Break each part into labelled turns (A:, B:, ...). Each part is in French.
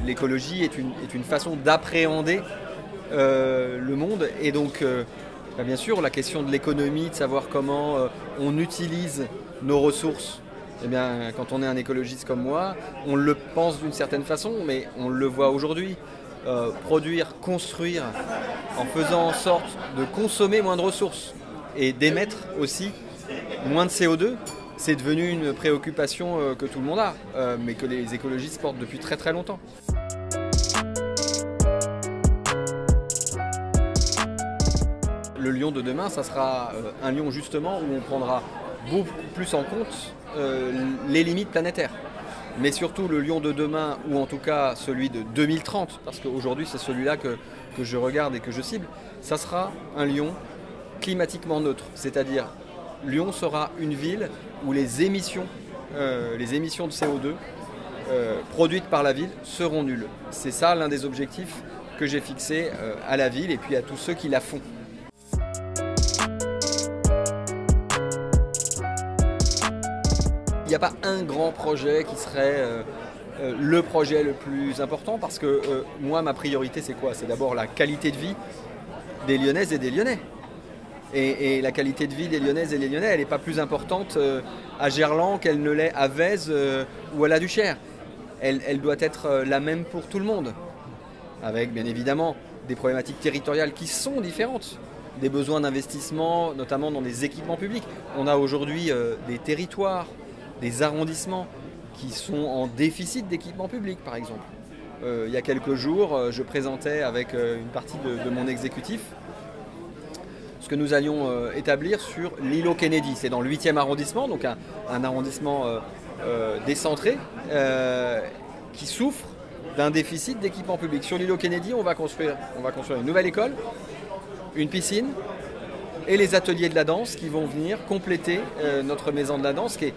A: l'écologie est une façon d'appréhender le monde. Et donc, bien sûr, la question de l'économie, de savoir comment on utilise nos ressources, eh bien, quand on est un écologiste comme moi, on le pense d'une certaine façon, mais on le voit aujourd'hui. Produire, construire, en faisant en sorte de consommer moins de ressources et d'émettre aussi moins de CO2, c'est devenu une préoccupation que tout le monde a, mais que les écologistes portent depuis très très longtemps. Le Lyon de demain, ça sera un Lyon justement où on prendra beaucoup plus en compte les limites planétaires. Mais surtout le Lyon de demain, ou en tout cas celui de 2030, parce qu'aujourd'hui c'est celui-là que je regarde et que je cible, ça sera un Lyon climatiquement neutre. C'est-à-dire, Lyon sera une ville où les émissions de CO2 produites par la ville seront nulles. C'est ça l'un des objectifs que j'ai fixé à la ville et puis à tous ceux qui la font. Il n'y a pas un grand projet qui serait le projet le plus important parce que moi, ma priorité, c'est quoi? C'est d'abord la qualité de vie des Lyonnaises et des Lyonnais. Et la qualité de vie des Lyonnaises et des Lyonnais, elle n'est pas plus importante à Gerland qu'elle ne l'est à Vèze ou à La Duchère. Elle doit être la même pour tout le monde, avec bien évidemment des problématiques territoriales qui sont différentes, des besoins d'investissement, notamment dans des équipements publics. On a aujourd'hui des territoires, des arrondissements qui sont en déficit d'équipements publics, par exemple. Il y a quelques jours, je présentais avec une partie de mon exécutif ce que nous allions établir sur l'îlot Kennedy. C'est dans le 8e arrondissement, donc un arrondissement décentré qui souffre d'un déficit d'équipements publics. Sur l'îlot Kennedy, on va construire une nouvelle école, une piscine et les ateliers de la danse qui vont venir compléter notre maison de la danse qui est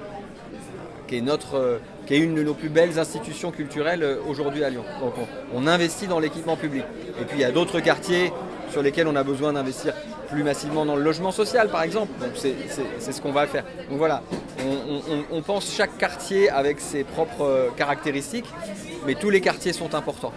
A: une de nos plus belles institutions culturelles aujourd'hui à Lyon. Donc on investit dans l'équipement public. Et puis il y a d'autres quartiers sur lesquels on a besoin d'investir plus massivement dans le logement social, par exemple. Donc c'est ce qu'on va faire. Donc voilà, on pense chaque quartier avec ses propres caractéristiques, mais tous les quartiers sont importants.